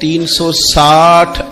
360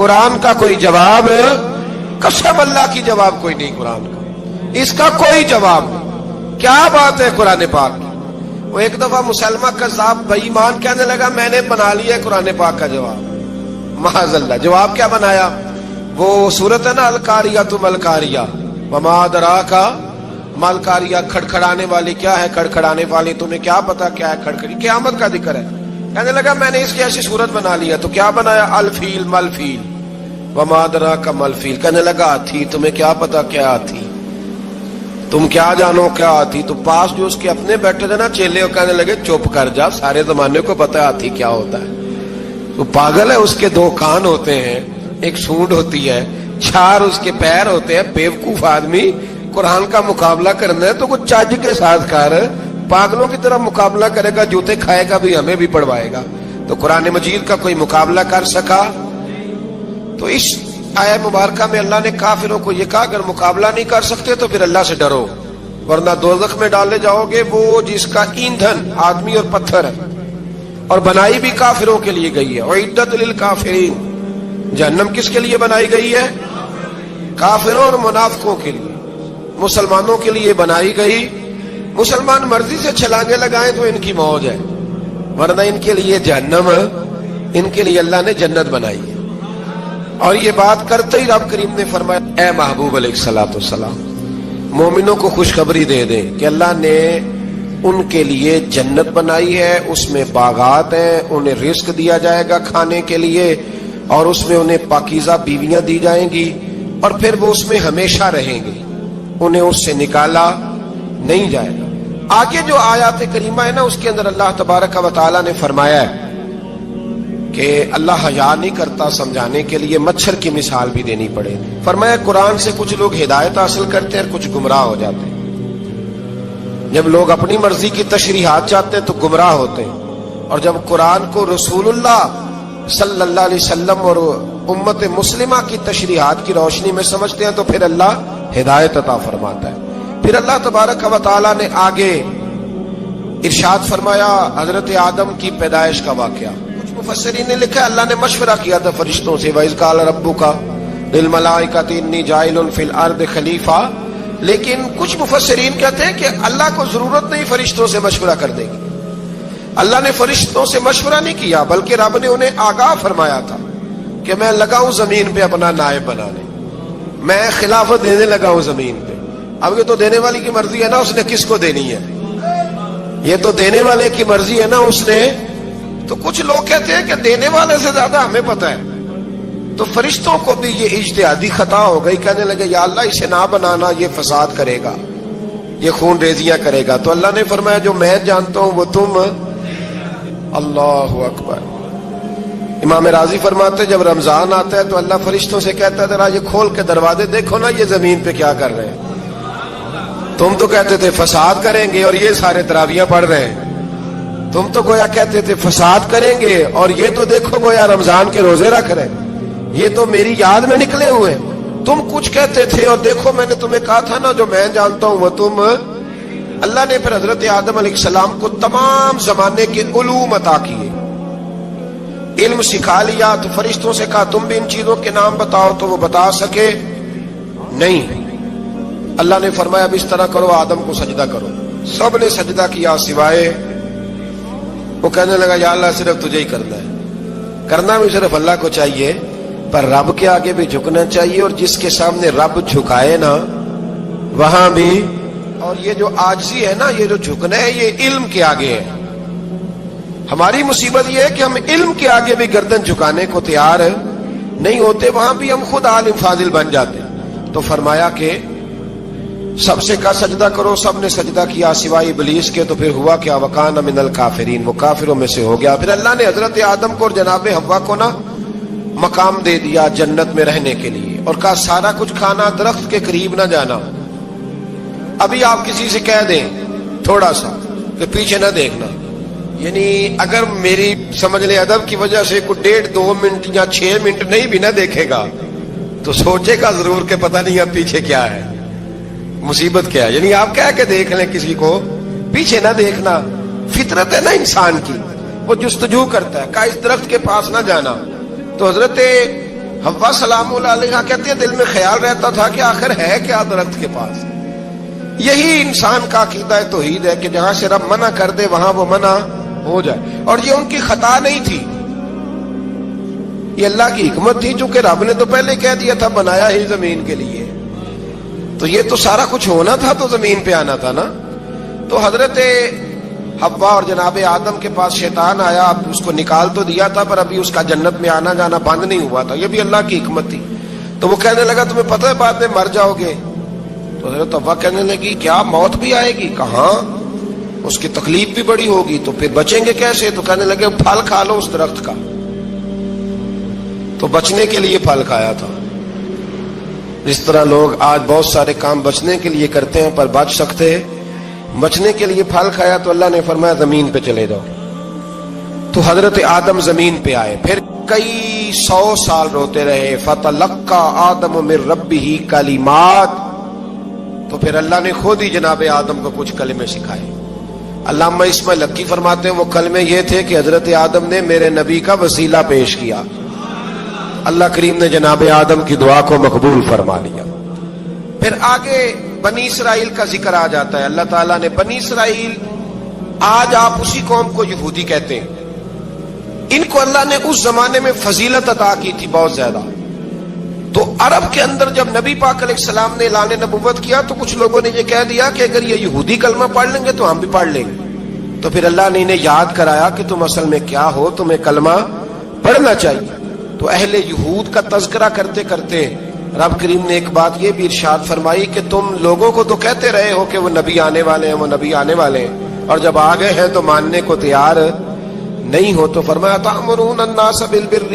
قرآن کا کوئی جواب، قسم اللہ کی جواب کوئی نہیں قرآن کا، اس کا کوئی جواب نہیں۔ کیا بات ہے قرآن پاک کی؟ وہ ایک دفعہ مسلمہ کذاب بے ایمان کہنے لگا میں نے بنا لیا ہے قرآن پاک کا جواب۔ معاذ اللہ، جواب کیا بنایا؟ وہ سورت ہے نا القاریہ ملقاریہ، وما ادراک ملقاریہ، کھڑکھڑانے والی کیا ہے، کھڑکھڑانے والی تمہیں کیا پتا کیا ہے کھڑکھڑی، قیامت کا ذکر ہے۔ کہنے لگا میں نے اس کی ایسی صورت بنا لیا، تو کیا بنایا؟ الفیل ملفیل، وما ادراک ملفیل۔ کہنے لگا ہاتھی، تمہیں کیا پتا کیا ہاتھی، تم کیا جانو کیا ہاتھی؟ تو پاس جو اس کے اپنے بیٹھے تھے نا چیلے، کہنے لگے چپ کر جا، سارے زمانے کو پتا ہے ہاتھی کیا ہوتا ہے۔ تو پاگل ہے، اس کے دو کان ہوتے ہیں، ایک سونڈ ہوتی ہے، چار اس کے پیر ہوتے ہیں۔ بیوقوف آدمی قرآن کا مقابلہ کرنا ہے تو کچھ چج کے ساتھ کر، پاگلوں کی طرح مقابلہ کرے گا، جوتے کھائے گا بھی، ہمیں بھی پڑھوائے گا۔ تو قرآن مجید کا کوئی مقابلہ کر سکا؟ تو اس آیہ مبارکہ میں اللہ نے کافروں کو یہ کہا اگر مقابلہ نہیں کر سکتے تو پھر اللہ سے ڈرو، ورنہ دوزخ میں ڈالے جاؤ گے، وہ جس کا ایندھن آدمی اور پتھر ہے، اور بنائی بھی کافروں کے لیے گئی ہے۔ اعدت للکافرین، جہنم کس کے لیے بنائی گئی ہے؟ کافروں اور منافقوں کے لیے۔ مسلمانوں کے لیے بنائی گئی، مسلمان مرضی سے چھلانگے لگائیں تو ان کی موج ہے، ورنہ ان کے لیے جہنم، ان کے لیے اللہ نے جنت بنائی ہے۔ اور یہ بات کرتے ہی رب کریم نے فرمایا اے محبوب علیہ الصلوۃ والسلام، مومنوں کو خوشخبری دے دیں کہ اللہ نے ان کے لیے جنت بنائی ہے، اس میں باغات ہیں، انہیں رزق دیا جائے گا کھانے کے لیے، اور اس میں انہیں پاکیزہ بیویاں دی جائیں گی، اور پھر وہ اس میں ہمیشہ رہیں گے، انہیں اس سے نکالا نہیں جائے گا۔ آگے جو آیات کریمہ ہے نا، اس کے اندر اللہ تبارک و تعالی نے فرمایا ہے کہ اللہ حیا نہیں کرتا سمجھانے کے لیے، مچھر کی مثال بھی دینی پڑے۔ فرمایا قرآن سے کچھ لوگ ہدایت حاصل کرتے ہیں اور کچھ گمراہ ہو جاتے ہیں۔ جب لوگ اپنی مرضی کی تشریحات چاہتے ہیں تو گمراہ ہوتے ہیں، اور جب قرآن کو رسول اللہ صلی اللہ علیہ وسلم اور امت مسلمہ کی تشریحات کی روشنی میں سمجھتے ہیں تو پھر اللہ ہدایت عطا فرماتا ہے۔ پھر اللہ تبارک و تعالی نے آگے ارشاد فرمایا حضرت آدم کی پیدائش کا واقعہ۔ کچھ مفسرین نے لکھا اللہ نے مشورہ کیا تھا فرشتوں سے، وَإِذْ قَالَ رَبُّكَ لِلْمَلَائِكَةِ إِنِّي جَاعِلٌ فِي الْأَرْضِ خَلِيفَةً، لیکن کچھ مفسرین کہتے ہیں کہ اللہ کو ضرورت نہیں فرشتوں سے مشورہ کر دے گی۔ اللہ نے فرشتوں سے مشورہ نہیں کیا، بلکہ رب نے انہیں آگاہ فرمایا تھا کہ میں لگا ہوں زمین پہ اپنا نائب بنانے، میں خلافت دینے لگا ہوں زمین پہ۔ اب یہ تو دینے والی کی مرضی ہے نا، اس نے کس کو دینی ہے، یہ تو دینے والے کی مرضی ہے نا، اس نے۔ تو کچھ لوگ کہتے ہیں کہ دینے والے سے زیادہ ہمیں پتہ ہے۔ تو فرشتوں کو بھی یہ اجتہادی خطا ہو گئی، کہنے لگے یا اللہ اسے نہ بنانا، یہ فساد کرے گا، یہ خون ریزیاں کرے گا۔ تو اللہ نے فرمایا جو میں جانتا ہوں وہ تم، اللہ اکبر۔ امام راضی فرماتے جب رمضان آتا ہے تو اللہ فرشتوں سے کہتا ہے ذرا یہ کھول کے دروازے دیکھو نا یہ زمین پہ کیا کر رہے ہیں، تم تو کہتے تھے فساد کریں گے اور یہ سارے تراویحیں پڑھ رہے ہیں، تم تو گویا کہتے تھے فساد کریں گے اور یہ تو دیکھو گویا رمضان کے روزے رکھ رہے ہیں، یہ تو میری یاد میں نکلے ہوئے، تم کچھ کہتے تھے اور دیکھو میں نے تمہیں کہا تھا نا جو میں جانتا ہوں وہ تم۔ اللہ نے پھر حضرت آدم علیہ السلام کو تمام زمانے کے علوم عطا کیے، علم سکھا لیا۔ تو فرشتوں سے کہا تم بھی ان چیزوں کے نام بتاؤ، تو وہ بتا سکے نہیں۔ اللہ نے فرمایا اب اس طرح کرو آدم کو سجدہ کرو، سب نے سجدہ کیا سوائے، وہ کہنے لگا یا اللہ صرف تجھے ہی کرنا ہے، کرنا بھی صرف اللہ کو چاہیے، پر رب کے آگے بھی جھکنا چاہیے، اور جس کے سامنے رب جھکائے نا وہاں بھی۔ اور یہ جو عاجزی ہے نا، یہ جو جھکنا ہے یہ علم کے آگے ہے۔ ہماری مصیبت یہ ہے کہ ہم علم کے آگے بھی گردن جھکانے کو تیار نہیں ہوتے، وہاں بھی ہم خود عالم فاضل بن جاتے۔ تو فرمایا کہ سب سے کہا سجدہ کرو، سب نے سجدہ کیا سوائے ابلیس کے۔ تو پھر ہوا کیا وکان من الکافرین، وہ کافروں میں سے ہو گیا۔ پھر اللہ نے حضرت آدم کو اور جناب حوا کو نا مقام دے دیا جنت میں رہنے کے لیے، اور کہا سارا کچھ کھانا، درخت کے قریب نہ جانا۔ ابھی آپ کسی سے کہہ دیں تھوڑا سا کہ پیچھے نہ دیکھنا، یعنی اگر میری سمجھ لیں ادب کی وجہ سے کوئی 1.5-2 منٹ یا 6 منٹ نہیں بھی نہ دیکھے گا تو سوچے گا ضرور کہ پتہ نہیں اب پیچھے کیا ہے، مصیبت کیا ہے۔ یعنی آپ کہہ کے دیکھ لیں کسی کو، پیچھے نہ دیکھنا، فطرت ہے نا انسان کی، وہ جستجو کرتا ہے، کہا اس درخت کے پاس نہ جانا۔ تو حضرت حوا سلام اللہ علیہا کہتے ہیں دل میں خیال رہتا تھا کہ آخر ہے کیا درخت کے پاس. یہی انسان کا عقیدہ توحید ہے کہ جہاں سے رب منع کر دے وہاں وہ منع ہو جائے. اور یہ ان کی خطا نہیں تھی, یہ اللہ کی حکمت تھی, چونکہ رب نے تو پہلے کہہ دیا تھا بنایا ہی زمین کے لیے, تو یہ تو سارا کچھ ہونا تھا تو زمین پہ آنا تھا نا. تو حضرت حوا اور جناب آدم کے پاس شیطان آیا, اب اس کو نکال تو دیا تھا پر ابھی اس کا جنت میں آنا جانا بند نہیں ہوا تھا, یہ بھی اللہ کی حکمت تھی. تو وہ کہنے لگا تمہیں پتہ ہے بعد میں مر جاؤ گے. تو حضرت حوا کہنے لگی کیا موت بھی آئے گی؟ کہاں, اس کی تکلیف بھی بڑی ہوگی, تو پھر بچیں گے کیسے؟ تو کہنے لگے پھل کھا لو اس درخت کا. تو بچنے کے لیے پھل کھایا تھا. اس طرح لوگ آج بہت سارے کام بچنے کے لیے کرتے ہیں پر بچ سکتے, بچنے کے لیے پھل کھایا تو اللہ نے فرمایا زمین پہ چلے جاؤ. تو حضرت آدم زمین پہ آئے, پھر کئی 100 سال روتے رہے. فتلقى آدم من ربه کلمات, تو پھر اللہ نے خود ہی جناب آدم کو کچھ کلمے سکھائے. علامہ اسماعیل حقی فرماتے ہیں وہ کلمے یہ تھے کہ حضرت آدم نے میرے نبی کا وسیلہ پیش کیا, اللہ کریم نے جناب آدم کی دعا کو مقبول فرما لیا. پھر آگے بنی اسرائیل کا ذکر آ جاتا ہے. اللہ تعالیٰ نے بنی اسرائیل, آج آپ اسی قوم کو یہودی کہتے ہیں, ان کو اللہ نے اس زمانے میں فضیلت عطا کی تھی بہت زیادہ. تو عرب کے اندر جب نبی پاک علیہ السلام نے اعلان نبوت کیا تو کچھ لوگوں نے یہ کہہ دیا کہ اگر یہ یہودی کلمہ پڑھ لیں گے تو ہم بھی پڑھ لیں گے. تو پھر اللہ نے انہیں یاد کرایا کہ تم اصل میں کیا ہو, تمہیں کلمہ پڑھنا چاہیے. تو اہل یہود کا تذکرہ کرتے کرتے رب کریم نے ایک بات یہ بھی ارشاد فرمائی کہ تم لوگوں کو تو کہتے رہے ہو کہ وہ نبی آنے والے ہیں, وہ نبی آنے والے ہیں, اور جب آ گئے ہیں تو ماننے کو تیار نہیں ہو. تو فرمایا تأمرون الناس بالبر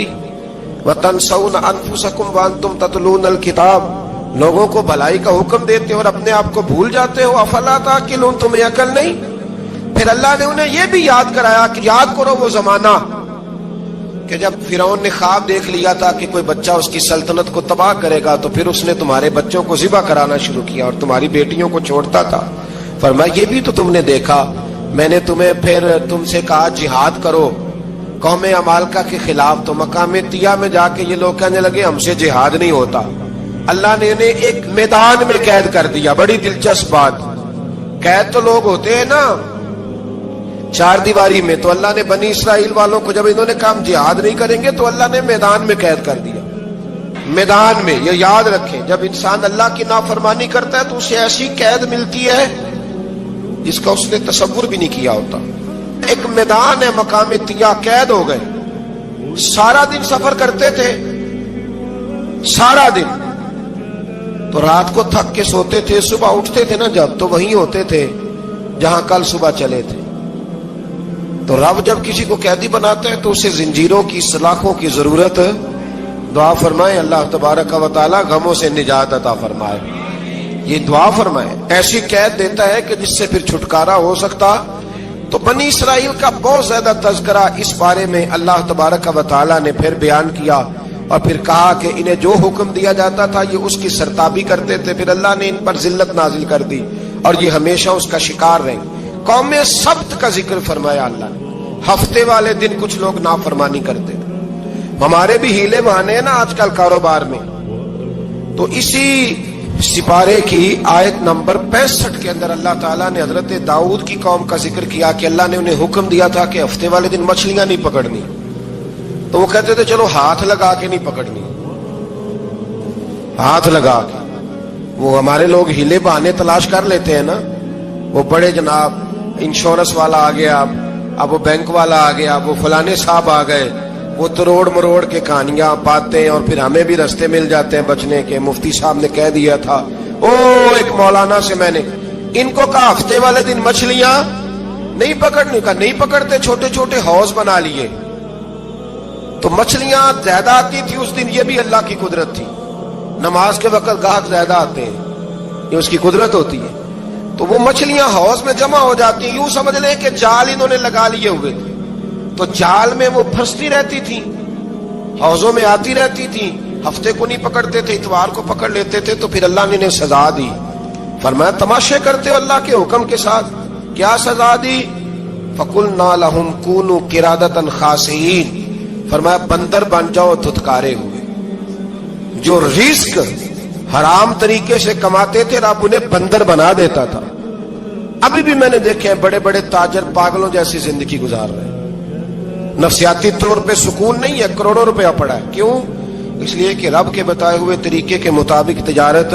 وتنسون انفسکم وانتم تتلون الکتاب, لوگوں کو بھلائی کا حکم دیتے ہو اور اپنے آپ کو بھول جاتے ہو. افلا تعقلون, تمہیں عقل نہیں؟ پھر اللہ نے انہیں یہ بھی یاد کرایا کہ یاد کرو وہ زمانہ کہ جب فرعون نے خواب دیکھ لیا تھا کہ کوئی بچہ اس کی سلطنت کو تباہ کرے گا, تو پھر اس نے تمہارے بچوں کو ذبح کرانا شروع کیا اور تمہاری بیٹیوں کو چھوڑتا تھا. فرمایا یہ بھی تو تم نے دیکھا, میں نے تمہیں پھر تم سے کہا جہاد کرو قوم عمالقہ کے خلاف, تو مقام طیہ میں جا کے یہ لوگ کہنے لگے ہم سے جہاد نہیں ہوتا. اللہ نے انہیں ایک میدان میں قید کر دیا. بڑی دلچسپ بات, قید تو لوگ ہوتے ہیں نا چار دیواری میں, تو اللہ نے بنی اسرائیل والوں کو جب انہوں نے کہا جہاد نہیں کریں گے تو اللہ نے میدان میں قید کر دیا. میدان میں, یہ یاد رکھیں, جب انسان اللہ کی نافرمانی کرتا ہے تو اسے ایسی قید ملتی ہے جس کا اس نے تصور بھی نہیں کیا ہوتا. ایک میدان ہے مقام طیہ, قید ہو گئے, سارا دن سفر کرتے تھے, سارا دن, تو رات کو تھک کے سوتے تھے, صبح اٹھتے تھے نا جب, تو وہیں ہوتے تھے جہاں کل صبح چلے تھے. تو رب جب کسی کو قیدی بناتا ہے تو اسے زنجیروں کی سلاخوں کی ضرورت, دعا فرمائے اللہ تبارک و تعالی غموں سے نجات عطا فرمائے. یہ دعا فرمائے, ایسی قید دیتا ہے کہ جس سے پھر چھٹکارا ہو سکتا. تو بنی اسرائیل کا بہت زیادہ تذکرہ اس بارے میں اللہ تبارک و تعالی نے پھر بیان کیا, اور پھر کہا کہ انہیں جو حکم دیا جاتا تھا یہ اس کی سرتابی کرتے تھے. پھر اللہ نے ان پر ذلت نازل کر دی اور یہ ہمیشہ اس کا شکار رہے. قوم سبت کا ذکر فرمایا اللہ نے, ہفتے والے دن کچھ لوگ نافرمانی کرتے تھے. ہمارے بھی ہیلے بہانے ہیں نا آج کل کاروبار میں. تو اسی سپارے کی آیت نمبر 65 کے اندر اللہ تعالیٰ نے حضرت داؤد کی قوم کا ذکر کیا کہ اللہ نے انہیں حکم دیا تھا کہ ہفتے والے دن مچھلیاں نہیں پکڑنی. تو وہ کہتے تھے چلو ہاتھ لگا کے نہیں پکڑنی, ہاتھ لگا کے. وہ ہمارے لوگ ہیلے بہانے تلاش کر لیتے ہیں نا, وہ بڑے جناب انشورنس والا آ گیا, اب وہ بینک والا آ گیا, وہ فلانے صاحب آ گئے, وہ تروڑ مروڑ کے کہانیاں پاتے ہیں, اور پھر ہمیں بھی رستے مل جاتے ہیں بچنے کے. مفتی صاحب نے کہہ دیا تھا, ایک مولانا سے میں نے ان کو کہا ہفتے والے دن مچھلیاں نہیں پکڑنے کا, نہیں پکڑتے, چھوٹے چھوٹے حوض بنا لیے. تو مچھلیاں زیادہ آتی تھی اس دن, یہ بھی اللہ کی قدرت تھی. نماز کے وقت گاہک زیادہ آتے ہیں, یہ اس کی قدرت ہوتی ہے. تو وہ مچھلیاں حوض میں جمع ہو جاتی ہیں. یوں سمجھ لیں کہ جال انہوں نے لگا لیے ہوئے تھے, تو جال میں وہ پھنستی رہتی تھی, حوضوں میں آتی رہتی تھی. ہفتے کو نہیں پکڑتے تھے, اتوار کو پکڑ لیتے تھے. تو پھر اللہ نے انہیں سزا دی. فرمایا تماشے کرتے ہو اللہ کے حکم کے ساتھ. کیا سزا دی؟ فَقُلْنَا لَهُمْ كُونُوا قِرَادَةً خَاسِئِينَ, فرمایا بندر بن جاؤ دھتکارے ہوئے. جو رزق حرام طریقے سے کماتے تھے رب انہیں بندر بنا دیتا تھا. ابھی بھی میں نے دیکھے ہیں بڑے بڑے تاجر پاگلوں جیسی زندگی گزار رہے ہیں. نفسیاتی طور پہ سکون نہیں ہے, کروڑوں روپیہ پڑا ہے. کیوں؟ اس لیے کہ رب کے بتائے ہوئے طریقے کے مطابق تجارت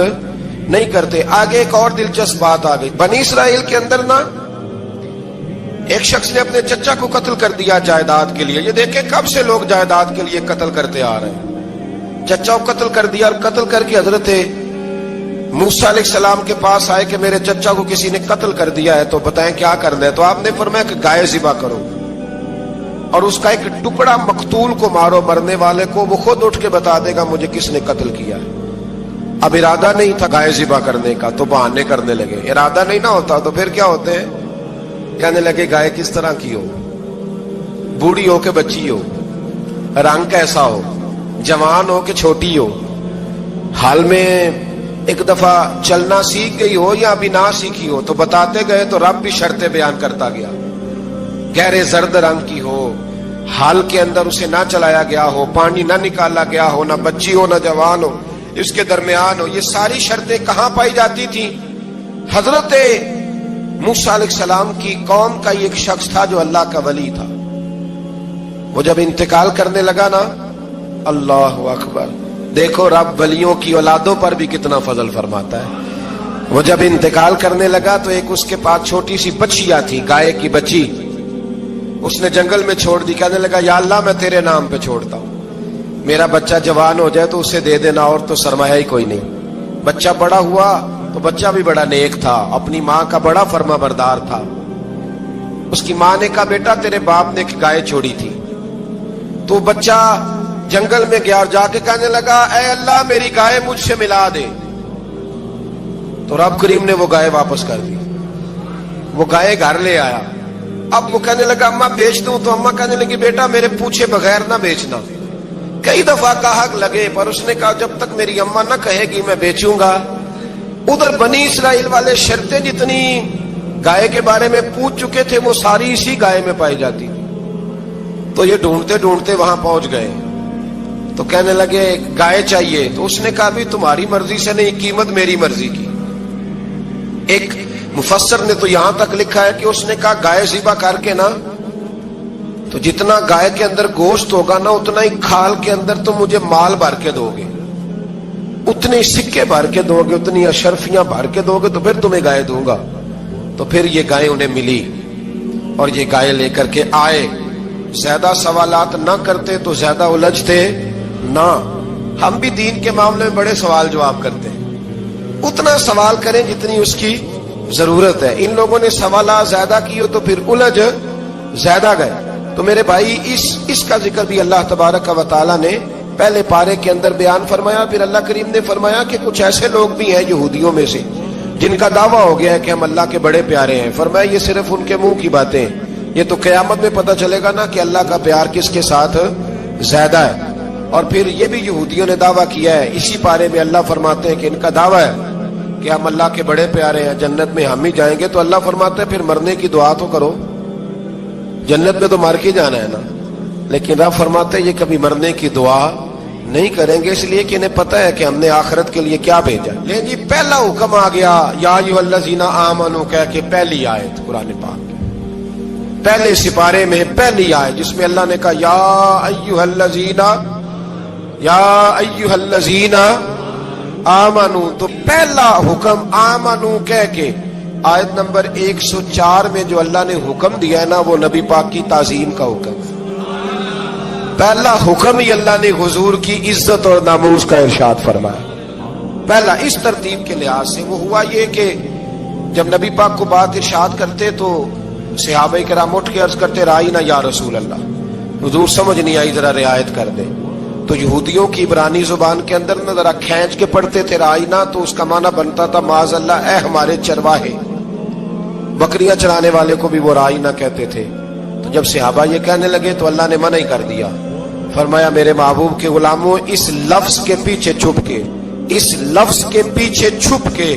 نہیں کرتے. آگے ایک اور دلچسپ بات آ گئی. بنی اسرائیل کے اندر نا ایک شخص نے اپنے چچا کو قتل کر دیا جائیداد کے لیے. یہ دیکھیں کب سے لوگ جائیداد کے لیے قتل کرتے آ رہے ہیں. چچا کو قتل کر دیا, اور قتل کر کے حضرت موسیٰ علیہ السلام کے پاس آئے کہ میرے چچا کو کسی نے قتل کر دیا ہے, تو بتائیں کیا کرنا ہے. تو آپ نے فرمایا کہ گائے ذبح کرو اور اس کا ایک ٹکڑا مقتول کو مارو, مرنے والے کو. وہ خود اٹھ کے بتا دے گا مجھے کس نے قتل کیا ہے. اب ارادہ نہیں تھا گائے ذبح کرنے کا, تو بہانے کرنے لگے. ارادہ نہیں نہ ہوتا تو پھر کیا ہوتے ہیں, کہنے لگے گائے کس طرح کی ہو, بوڑھی ہو کہ بچی ہو, رنگ کیسا ہو, جوان ہو کہ چھوٹی ہو, حال میں ایک دفعہ چلنا سیکھ گئی ہو یا ابھی نہ سیکھی ہو. تو بتاتے گئے تو رب بھی شرطیں بیان کرتا گیا. گہرے زرد رنگ کی ہو, حال کے اندر اسے نہ چلایا گیا ہو, پانی نہ نکالا گیا ہو, نہ بچی ہو نہ جوان ہو, اس کے درمیان ہو. یہ ساری شرطیں کہاں پائی جاتی تھی؟ حضرت موسیٰ علیہ السلام کی قوم کا ایک شخص تھا جو اللہ کا ولی تھا. وہ جب انتقال کرنے لگا نا, اللہ اکبر, دیکھو رب ولیوں کی اولادوں پر بھی کتنا فضل فرماتا ہے. وہ جب انتقال کرنے لگا تو ایک اس کے پاس چھوٹی سی بچیا تھی, گائے کی بچی. اس نے جنگل میں چھوڑ دی. کہنے لگا یا اللہ میں تیرے نام پہ چھوڑتا ہوں, میرا بچہ جوان ہو جائے تو اسے دے دینا, اور تو سرمایہ ہی کوئی نہیں. بچہ بڑا ہوا تو بچہ بھی بڑا نیک تھا, اپنی ماں کا بڑا فرما بردار تھا. اس کی ماں نے کہا بیٹا تیرے باپ نے ایک گائے چھوڑی تھی. تو بچہ جنگل میں گیا اور جا کے کہنے لگا اے اللہ میری گائے مجھ سے ملا دے. تو رب کریم نے وہ گائے واپس کر دی. وہ گائے گھر لے آیا. اب وہ کہنے لگا اماں بیچ دوں, تو اماں کہنے لگی بیٹا میرے پوچھے بغیر نہ بیچنا. کئی دفعہ کہا لگے پر اس نے کہا جب تک میری اماں نہ کہے گی میں بیچوں گا. ادھر بنی اسرائیل والے شرطیں جتنی گائے کے بارے میں پوچھ چکے تھے وہ ساری اسی گائے میں پائی جاتی تھی. تو یہ ڈھونڈتے ڈھونڈتے وہاں پہنچ گئے. تو کہنے لگے گائے چاہیے. تو اس نے کہا بھی تمہاری مرضی سے نہیں, قیمت میری مرضی کی. ایک مفسر نے تو یہاں تک لکھا ہے کہ اس نے کہا گائے ذبح کر کے نا, تو جتنا گائے کے اندر گوشت ہوگا نا اتنا ہی کھال کے اندر تو مجھے مال بھر کے دو گے, اتنے سکے بھر کے دو گے, اتنی اشرفیاں بھر کے دو گے, تو پھر تمہیں گائے دوں گا. تو پھر یہ گائے انہیں ملی اور یہ گائے لے کر کے آئے. زیادہ سوالات نہ کرتے تو زیادہ الجھتے نہ. ہم بھی دین کے معاملے میں بڑے سوال جواب کرتے ہیں, اتنا سوال کریں جتنی اس کی ضرورت ہے. ان لوگوں نے سوالات زیادہ کیے تو پھر الجھ زیادہ گئے. تو میرے بھائی اس کا ذکر بھی اللہ تبارک و تعالیٰ نے پہلے پارے کے اندر بیان فرمایا. پھر اللہ کریم نے فرمایا کہ کچھ ایسے لوگ بھی ہیں یہودیوں میں سے جن کا دعویٰ ہو گیا ہے کہ ہم اللہ کے بڑے پیارے ہیں. فرمایا یہ صرف ان کے منہ کی باتیں, یہ تو قیامت میں پتہ چلے گا نا کہ اللہ کا پیار کس کے ساتھ زیادہ ہے. اور پھر یہ بھی یہودیوں نے دعویٰ کیا ہے, اسی پارے میں اللہ فرماتے ہیں کہ ان کا دعویٰ ہے کہ ہم اللہ کے بڑے پیارے ہیں, جنت میں ہم ہی جائیں گے. تو اللہ فرماتے ہیں پھر مرنے کی دعا تو کرو, جنت میں تو مر کے جانا ہے نا. لیکن رب فرماتے ہیں یہ کبھی مرنے کی دعا نہیں کریں گے, اس لیے کہ انہیں پتہ ہے کہ ہم نے آخرت کے لیے کیا بھیجا. لیکن جی پہلا حکم آ گیا یا ایھا الذین آمنوا کہہ کے, پہلی آیت قرآن پاک پہلے سپارے میں پہلی آیت جس میں اللہ نے کہا یا ایھا الذین آمنوا. تو پہلا حکم آمنوا کہہ کے آیت نمبر 104 میں جو اللہ نے حکم دیا ہے نا وہ نبی پاک کی تعظیم کا حکم. پہلا حکم ہی اللہ نے حضور کی عزت اور ناموس کا ارشاد فرمایا. پہلا اس ترتیب کے لحاظ سے وہ ہوا یہ کہ جب نبی پاک کو بات ارشاد کرتے تو صحابہ کرام اٹھ کے عرض کرتے رائینا یا رسول اللہ, حضور سمجھ نہیں آئی ذرا رعایت کر دیں. تو یہودیوں کی عبرانی زبان کے اندر نہ ذرا کھینچ کے پڑھتے تھے رائینا, تو اس کا معنی بنتا تھا معاذ اللہ اے ہمارے چرواہے. بکریاں چرانے والے کو بھی وہ رائینا کہتے تھے. تو جب صحابہ یہ کہنے لگے تو اللہ نے منع ہی کر دیا. فرمایا میرے محبوب کے غلاموں, اس لفظ کے پیچھے چھپ کے, اس لفظ کے پیچھے چھپ کے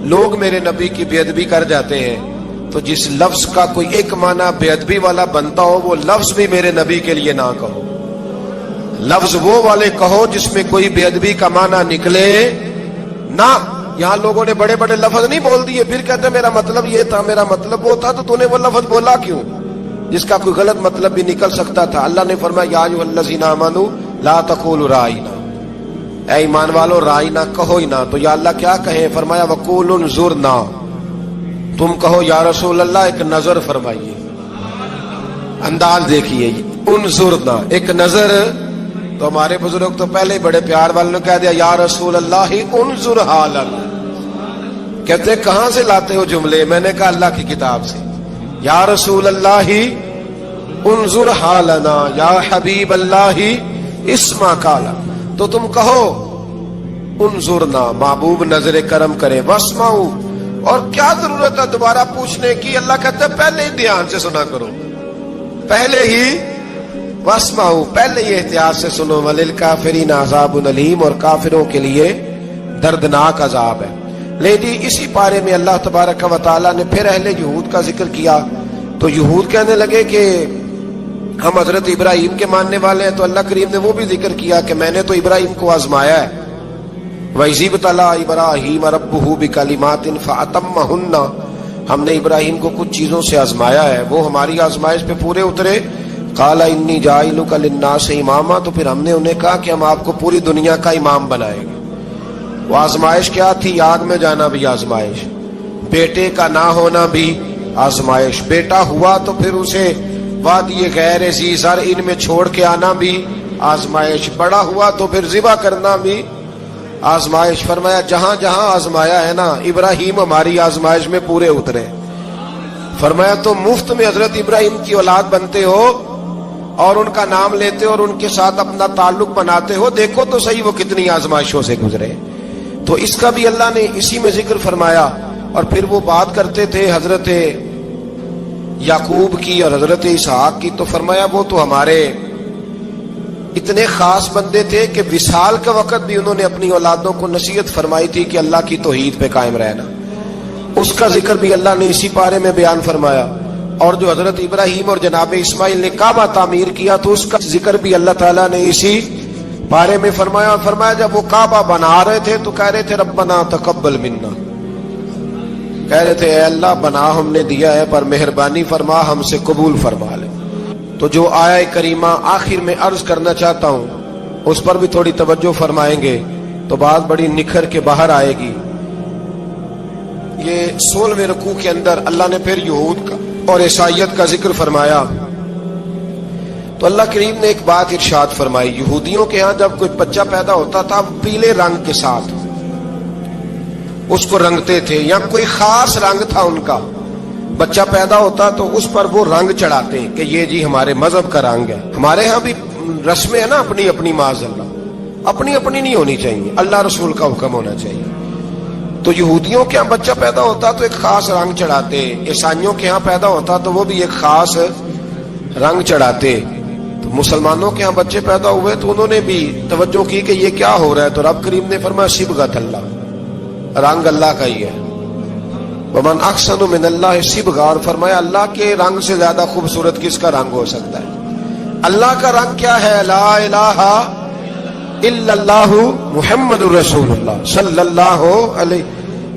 لوگ میرے نبی کی بے ادبی کر جاتے ہیں. تو جس لفظ کا کوئی ایک معنی بے ادبی والا بنتا ہو وہ لفظ بھی میرے نبی کے لیے نہ کہو. لفظ وہ والے کہو جس میں کوئی بے ادبی کا معنی نکلے نہ. یہاں لوگوں نے بڑے بڑے لفظ نہیں بول دیے پھر کہتے ہیں میرا مطلب یہ تھا میرا مطلب وہ تھا. تو نے وہ لفظ بولا کیوں جس کا کوئی غلط مطلب بھی نکل سکتا تھا؟ اللہ نے فرمایا یا ایھا الذین آمنوا لا تقولوا رائنا، اے ایمان والو رائنا کہو ہی نہ. تو یا اللہ کیا کہیں؟ فرمایا وقولوا انظرنا، تم کہو یا رسول اللہ ایک نظر فرمائیے. انداز دیکھیے انظرنا ایک نظر. تو ہمارے بزرگ تو پہلے ہی بڑے پیار والوں نے کہہ دیا یا رسول اللہ انظر حالنا. کہتے کہاں سے لاتے ہو جملے؟ میں نے کہا اللہ کی کتاب سے. یا رسول اللہ انظر حالنا یا حبیب اللہ اسمع قالا. تو تم کہو انظرنا، محبوب نظر کرم کرے، واسمعوا، اور کیا ضرورت ہے دوبارہ پوچھنے کی؟ اللہ کہتے ہیں پہلے ہی دھیان سے سنا کرو، پہلے ہی واسمعوا، پہلے ہی احتیاط سے سنو. وللکافرین عذاب الیم، اور کافروں کے لیے دردناک عذاب ہے. لیکن اسی پارے میں اللہ تبارک و تعالیٰ نے پھر اہل یہود کا ذکر کیا. تو یہود کہنے لگے کہ ہم حضرت ابراہیم کے ماننے والے ہیں. تو اللہ کریم نے وہ بھی ذکر کیا کہ میں نے تو ابراہیم کو آزمایا ہے. وَإِذِ ابْتَلَىٰ إِبْرَاهِيمَ رَبُّهُ بِكَلِمَاتٍ فَأَتَمَّهُنَّ، ہم نے ابراہیم کو کچھ چیزوں سے آزمایا ہے، وہ ہماری آزمائش پہ پورے اترے. قَالَ إِنِّي جَاعِلُكَ لِلنَّاسِ إِمَامًا، تو پھر ہم نے انہیں کہا کہ ہم آپ کو پوری دنیا کا امام بنائیں گے. وہ آزمائش کیا تھی؟ آگ میں جانا بھی آزمائش، بیٹے کا نہ ہونا بھی آزمائش، بیٹا ہوا تو پھر اسے وادی غیر ذی زرع میں چھوڑ کے آنا بھی آزمائش، بڑا ہوا تو پھر ذبح کرنا بھی آزمائش. فرمایا جہاں جہاں آزمایا ہے نا ابراہیم ہماری آزمائش میں پورے اترے. فرمایا تو مفت میں حضرت ابراہیم کی اولاد بنتے ہو اور ان کا نام لیتے ہو اور ان کے ساتھ اپنا تعلق بناتے ہو، دیکھو تو صحیح وہ کتنی آزمائشوں سے گزرے. تو اس کا بھی اللہ نے اسی میں ذکر فرمایا. اور پھر وہ بات کرتے تھے حضرت یعقوب کی اور حضرت اسحاق کی. تو فرمایا وہ تو ہمارے اتنے خاص بندے تھے کہ وصال کے وقت بھی انہوں نے اپنی اولادوں کو نصیحت فرمائی تھی کہ اللہ کی توحید پہ قائم رہنا. اس کا ذکر بھی اللہ نے اسی پارے میں بیان فرمایا. اور جو حضرت ابراہیم اور جناب اسماعیل نے کعبہ تعمیر کیا تو اس کا ذکر بھی اللہ تعالیٰ نے اسی بارے میں فرمایا. فرمایا جب وہ کعبہ بنا رہے تھے تو کہہ رہے تھے ربنا تقبل منا، کہہ رہے تھے اے اللہ بنا ہم نے دیا ہے پر مہربانی فرما ہم سے قبول فرما لے. تو جو آیہ کریمہ آخر میں عرض کرنا چاہتا ہوں اس پر بھی تھوڑی توجہ فرمائیں گے تو بات بڑی نکھر کے باہر آئے گی. یہ 16ویں رکوع کے اندر اللہ نے پھر یہود کا اور عیسائیت کا ذکر فرمایا. تو اللہ کریم نے ایک بات ارشاد فرمائی. یہودیوں کے ہاں جب کوئی بچہ پیدا ہوتا تھا پیلے رنگ کے ساتھ اس کو رنگتے تھے، یا کوئی خاص رنگ تھا ان کا. بچہ پیدا ہوتا تو اس پر وہ رنگ چڑھاتے کہ یہ جی ہمارے مذہب کا رنگ ہے. ہمارے ہاں بھی رسمیں ہیں نا اپنی اپنی، معاذ اللہ اپنی اپنی نہیں ہونی چاہیے، اللہ رسول کا حکم ہونا چاہیے. تو یہودیوں کے ہاں بچہ پیدا ہوتا تو ایک خاص رنگ چڑھاتے، عیسائیوں کے ہاں پیدا ہوتا تو وہ بھی ایک خاص رنگ چڑھاتے. تو مسلمانوں کے ہاں بچے پیدا ہوئے تو انہوں نے بھی توجہ کی کہ یہ کیا ہو رہا ہے. تو رب کریم نے فرمایا صبغۃ اللہ، رنگ اللہ کا ہی ہے. ومن احسن من اللہ صبغہ، اور فرمایا اللہ کے رنگ سے زیادہ خوبصورت کس کا رنگ ہو سکتا ہے؟ اللہ کا رنگ کیا ہے؟ لا الہ الا اللہ محمد رسول اللہ صلی اللہ علیہ.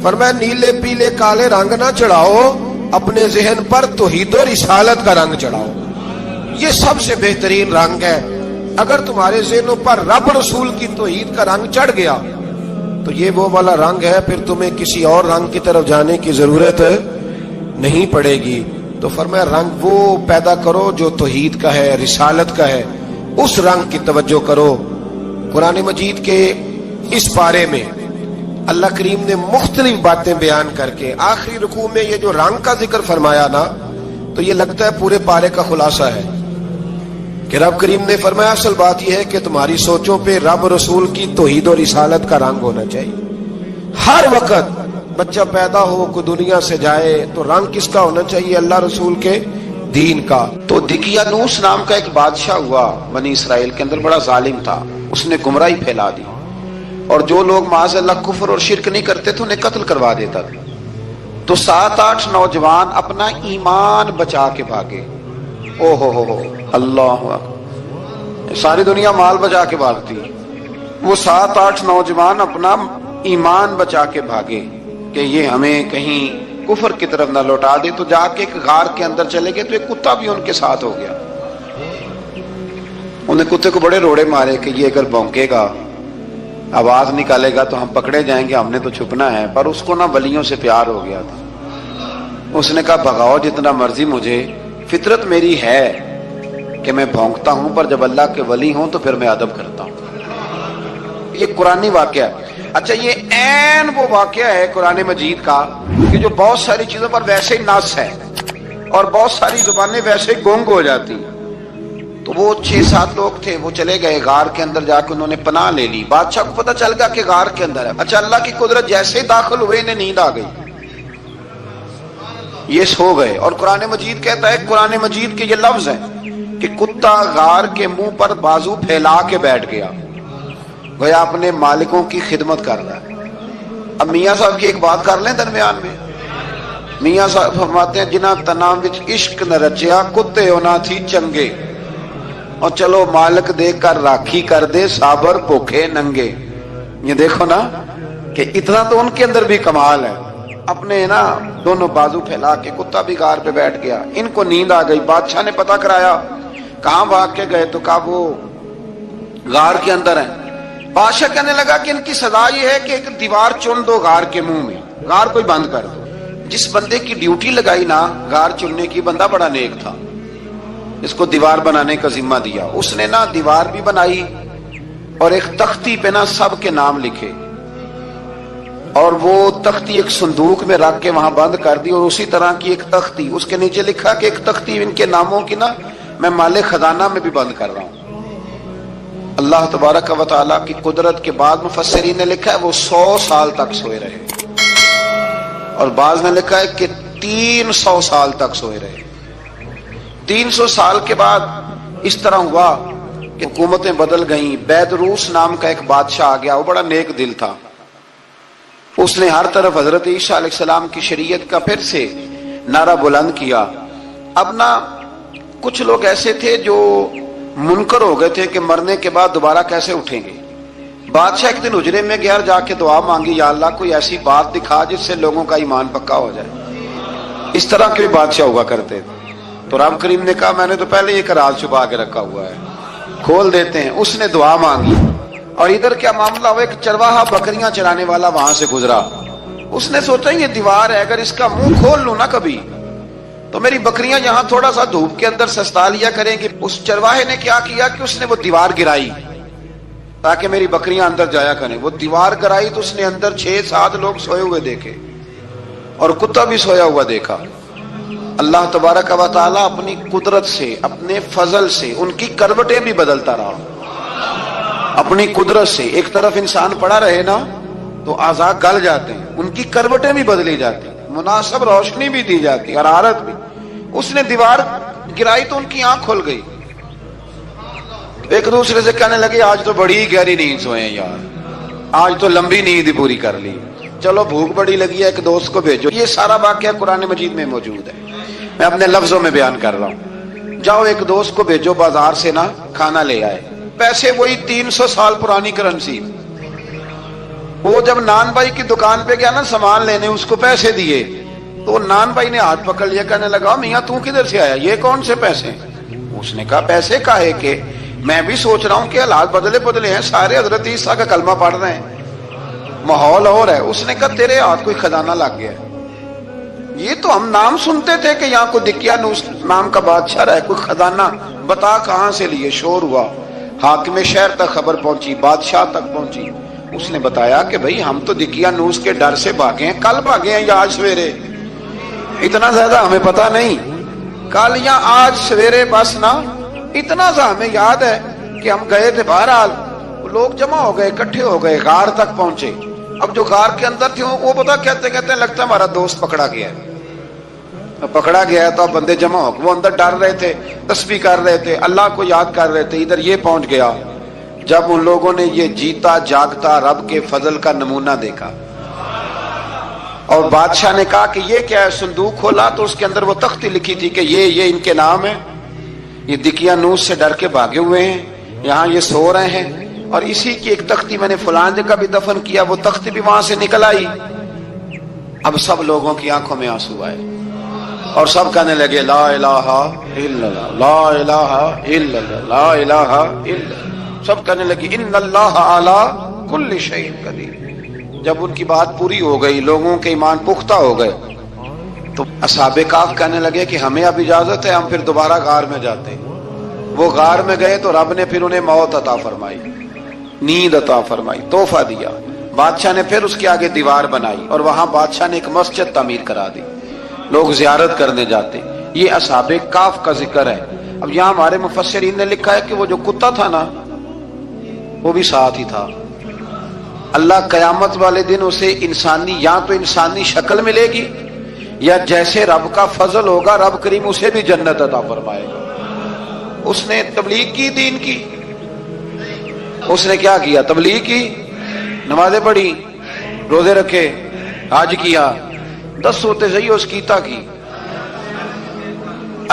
فرمایا نیلے پیلے کالے رنگ نہ چڑھاؤ، اپنے ذہن پر توحید و رسالت کا رنگ چڑھاؤ. یہ سب سے بہترین رنگ ہے. اگر تمہارے ذہنوں پر رب رسول کی توحید کا رنگ چڑھ گیا تو یہ وہ والا رنگ ہے، پھر تمہیں کسی اور رنگ کی طرف جانے کی ضرورت نہیں پڑے گی. تو فرمایا رنگ وہ پیدا کرو جو توحید کا ہے، رسالت کا ہے، اس رنگ کی توجہ کرو. قرآن مجید کے اس پارے میں اللہ کریم نے مختلف باتیں بیان کر کے آخری رکوع میں یہ جو رنگ کا ذکر فرمایا نا تو یہ لگتا ہے پورے پارے کا خلاصہ ہے کہ رب کریم نے فرمایا اصل بات یہ ہے کہ تمہاری سوچوں پہ رب رسول کی توحید و رسالت کا رنگ ہونا چاہیے. ہر وقت بچہ پیدا ہو کوئی دنیا سے جائے تو رنگ کس کا ہونا چاہیے؟ اللہ رسول کے دین کا. تو دقیانوس نام کا ایک بادشاہ ہوا بنی اسرائیل کے اندر، بڑا ظالم تھا. اس نے گمراہی پھیلا دی اور جو لوگ معاذ اللہ کفر اور شرک نہیں کرتے تھے انہیں قتل کروا دیتا تھا. تو 7-8 نوجوان اپنا ایمان بچا کے بھاگے. او ہو اللہ ساری دنیا مال بچا کے بھاگتی، وہ 7-8 نوجوان اپنا ایمان بچا کے بھاگے کہ یہ ہمیں کہیں کفر کی طرف نہ لوٹا دے، تو جا کے ایک غار کے اندر چلے گئے تو ایک کتا بھی ان کے ساتھ ہو گیا۔ انہیں کتے کو بڑے روڑے مارے کہ یہ اگر بھونکے گا، آواز نکالے گا تو ہم پکڑے جائیں گے، ہم نے تو چھپنا ہے۔ پر اس کو نہ ولیوں سے پیار ہو گیا تھا، اس نے کہا بھگاؤ جتنا مرضی مجھے، فطرت میری ہے کہ میں بھونکتا ہوں، پر جب اللہ کے ولی ہوں تو پھر میں ادب کرتا ہوں۔ یہ قرآنی واقعہ ہے۔ اچھا، یہ عین وہ واقعہ ہے قرآن مجید کا کہ جو بہت ساری چیزوں پر ویسے ہی نص ہے اور بہت ساری زبانیں ویسے گونگ ہو جاتی۔ تو وہ 6-7 لوگ تھے، وہ چلے گئے غار کے اندر، جا کے انہوں نے پناہ لے لی۔ بادشاہ کو پتہ چل گیا کہ غار کے اندر ہے۔ اچھا، اللہ کی قدرت، جیسے ہی داخل ہوئے انہیں نیند آ گئی، یہ سو گئے۔ اور قرآن مجید کہتا ہے، قرآن مجید کے یہ لفظ ہیں کہ کتا غار کے منہ پر بازو پھیلا کے بیٹھ گیا، گویا اپنے مالکوں کی خدمت کر رہا ہے۔ اب میاں صاحب کی ایک بات کر لیں درمیان میں۔ میاں صاحب فرماتے ہیں، جنہ تنام وچ عشق نہ رچیا، کتے ہونا تھی چنگے، اور چلو مالک دیکھ کر راکھی کر دے، صابر بھوکے ننگے۔ یہ دیکھو نا کہ اتنا تو ان کے اندر بھی کمال ہے، اپنے نا دونوں بازو پھیلا کے۔ کتا بھی غار پہ بیٹھ گیا، ان کو نیند آ گئی۔ بادشاہ نے پتہ کرایا، کہاں بھاگ کے گئے؟ تو کہا وہ غار کے اندر ہیں۔ بادشاہ کہنے لگا کہ ان کی سزا یہ ہے کہ ایک دیوار چن دو غار کے منہ میں، غار کوئی بند کر دو۔ جس بندے کی ڈیوٹی لگائی نا غار چننے کی، بندہ بڑا نیک تھا، اس کو دیوار بنانے کا ذمہ دیا۔ اس نے نا دیوار بھی بنائی اور ایک تختی پہ نا سب کے نام لکھے، اور وہ تختی ایک صندوق میں رکھ کے وہاں بند کر دی، اور اسی طرح کی ایک تختی اس کے نیچے لکھا کہ ایک تختی ان کے ناموں کی نا میں مال خزانہ میں بھی بند کر رہا ہوں۔ اللہ تبارک و تعالیٰ کی قدرت کے بعد مفسرین نے لکھا ہے وہ 100 سال تک سوئے رہے، اور بعض نے لکھا ہے کہ 300 سال تک سوئے رہے۔ 300 سال کے بعد اس طرح ہوا کہ حکومتیں بدل گئیں۔ بیدروس نام کا ایک بادشاہ آ گیا، وہ بڑا نیک دل تھا، اس نے ہر طرف حضرت عیسیٰ علیہ السلام کی شریعت کا پھر سے نعرہ بلند کیا۔ اب نا کچھ لوگ ایسے تھے جو منکر ہو گئے تھے کہ مرنے کے بعد دوبارہ کیسے اٹھیں گے۔ بادشاہ ایک دن حجرے میں گیا، جا کے دعا مانگی، یا اللہ کوئی ایسی بات دکھا جس سے لوگوں کا ایمان پکا ہو جائے۔ اس طرح کے بادشاہ ہوا کرتے تھے۔ تو رب کریم نے کہا میں نے تو پہلے یہ راز چھپا کے رکھا ہوا ہے، کھول دیتے ہیں۔ اس نے دعا مانگی، اور ادھر کیا معاملہ ہوا، ایک چرواہا بکریاں چرانے والا وہاں سے گزرا۔ اس نے سوچا یہ دیوار ہے، اگر اس کا منہ کھول لوں نا کبھی تو میری بکریاں یہاں تھوڑا سا دھوپ کے اندر سستا لیا کریں گے۔ اس چرواہے نے کیا کیا کہ اس نے وہ دیوار گرائی تاکہ میری بکریاں اندر جایا کریں۔ وہ دیوار گرائی تو اس نے اندر 6-7 لوگ سوئے ہوئے دیکھے، اور کتا بھی سویا ہوا دیکھا۔ اللہ تبارک و تعالیٰ اپنی قدرت سے، اپنے فضل سے ان کی کروٹیں بھی بدلتا رہا۔ اپنی قدرت سے ایک طرف انسان پڑا رہے نا تو اعضاء گل جاتے ہیں، ان کی کروٹیں بھی بدلی جاتی، مناسب روشنی بھی دی جاتی، حرارت بھی۔ اس نے دیوار گرائی تو ان کی آنکھ کھل گئی، ایک دوسرے سے کہنے لگے آج تو بڑی گہری نیند سوئے ہیں یار، آج تو لمبی نیند ہی پوری کر لی، چلو بھوک بڑی لگی ہے ایک دوست کو بھیجو۔ یہ سارا واقعہ قرآن مجید میں موجود ہے، میں اپنے لفظوں میں بیان کر رہا ہوں۔ جاؤ ایک دوست کو بھیجو بازار سے نا کھانا لے آئے، پیسے وہی 300 سال پرانی کرنسی۔ وہ جب نان بھائی کی دکان پہ گیا نا سامان لینے، اس کو پیسے دیے تو نان بھائی نے ہاتھ پکڑ لیا، کہنے لگا میاں تو کدھر سے آیا، یہ کون سے پیسے؟ اس نے کہا پیسے کاہے کہ میں بھی سوچ رہا ہوں کہ حالات بدلے ہیں، سارے حضرت عیسیٰ کا کلمہ پڑھ رہے ہیں، ماحول اور ہے۔ اس نے کہا تیرے ہاتھ کوئی خزانہ لگ گیا ہے، یہ تو ہم نام سنتے تھے کہ یہاں کوئی دقیانوس نام کا بادشاہ رہا ہے، کوئی خزانہ، بتا کہاں سے لیے؟ شور ہوا، حاکم شہر تک خبر پہنچی، بادشاہ تک پہنچی۔ اس نے بتایا کہ بھئی ہم تو دقیانوس کے ڈر سے بھاگے ہیں، کل بھاگے ہیں یا آج سویرے، اتنا زیادہ ہمیں پتا نہیں، کل یا آج سویرے بس نا اتنا سا ہمیں یاد ہے کہ ہم گئے تھے۔ بہرحال لوگ جمع ہو گئے، اکٹھے ہو گئے، غار تک پہنچے۔ اب جو غار کے اندر تھے وہ پتا کہتے کہتے لگتا ہے ہمارا دوست پکڑا گیا ہے، پکڑا گیا ہے۔ تو اب بندے جمع ہو گئے، وہ اندر ڈر رہے تھے، تسبیح کر رہے تھے، اللہ کو یاد کر رہے تھے۔ ادھر یہ پہنچ گیا جب ان لوگوں نے یہ جیتا جاگتا رب کے فضل کا نمونہ دیکھا، اور بادشاہ نے کہا کہ یہ کیا ہے؟ صندوق کھولا تو اس کے اندر وہ تختی لکھی تھی کہ یہ ان کے نام ہے، یہ دقیانوس سے ڈر کے بھاگے ہوئے ہیں، یہاں یہ سو رہے ہیں اور اسی کی ایک تختی میں نے فلان جگہ بھی دفن کیا، وہ تختی بھی وہاں سے نکل آئی۔ اب سب لوگوں کی آنکھوں میں آنسو آئے اور سب کہنے لگے لا الہ الا اللہ، لا الہ الا اللہ، لا الہ الا اللہ۔ سب کہنے لگے ان اللہ علی کل شیء قدیر۔ جب ان کی بات پوری ہو گئی، لوگوں کے ایمان پختہ ہو گئے، تو اصحاب کہف کہنے لگے کہ ہمیں اب اجازت ہے، ہم پھر دوبارہ غار میں جاتے ہیں۔ وہ غار میں گئے تو رب نے پھر انہیں موت عطا فرمائی، نیند عطا فرمائی، تحفہ دیا۔ بادشاہ نے پھر اس کے آگے دیوار بنائی اور وہاں بادشاہ نے ایک مسجد تعمیر کرا دی، لوگ زیارت کرنے جاتے۔ یہ اصحاب کہف کا ذکر ہے۔ اب یہاں ہمارے مفسرین نے لکھا ہے کہ وہ جو کتا تھا نا، وہ بھی ساتھ ہی تھا۔ اللہ قیامت والے دن اسے انسانی، یا تو انسانی شکل ملے گی، یا جیسے رب کا فضل ہوگا رب کریم اسے بھی جنت عطا فرمائے گا۔ اس نے تبلیغ کی، دین کی، اس نے کیا کیا؟ تبلیغ کی، نمازیں پڑھی، روزے رکھے، حج کیا، 10 صورتیں صحیح اس کیتا کی۔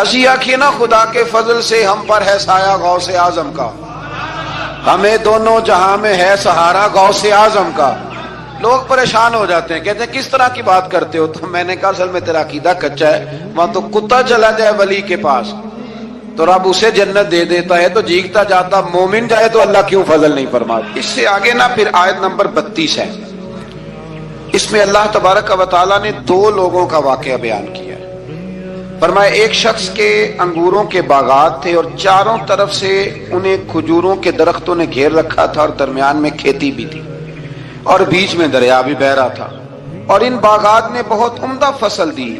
اسی آنکھیں نا خدا کے فضل سے ہم پر ہے سایہ غوث اعظم کا، ہمیں دونوں جہاں میں ہے سہارا غوث اعظم کا۔ لوگ پریشان ہو جاتے ہیں، کہتے ہیں کس طرح کی بات کرتے ہو؟ تو میں نے کہا اصل میں تیرا عقیدہ کچا ہے۔ وہاں تو کتا چلا جائے ولی کے پاس تو رب اسے جنت دے دیتا ہے، تو جھیکتا جاتا مومن جائے تو اللہ کیوں فضل نہیں فرماتا؟ اس سے آگے نا پھر آیت نمبر 32 ہے، اس میں اللہ تبارک و تعالیٰ نے 2 لوگوں کا واقعہ بیان کیا ہے۔ فرمایا ایک شخص کے انگوروں کے باغات تھے اور چاروں طرف سے انہیں کھجوروں کے درختوں نے گھیر رکھا تھا اور درمیان میں کھیتی بھی تھی اور بیچ میں دریا بھی بہہ رہا تھا، اور ان باغات نے بہت عمدہ فصل دی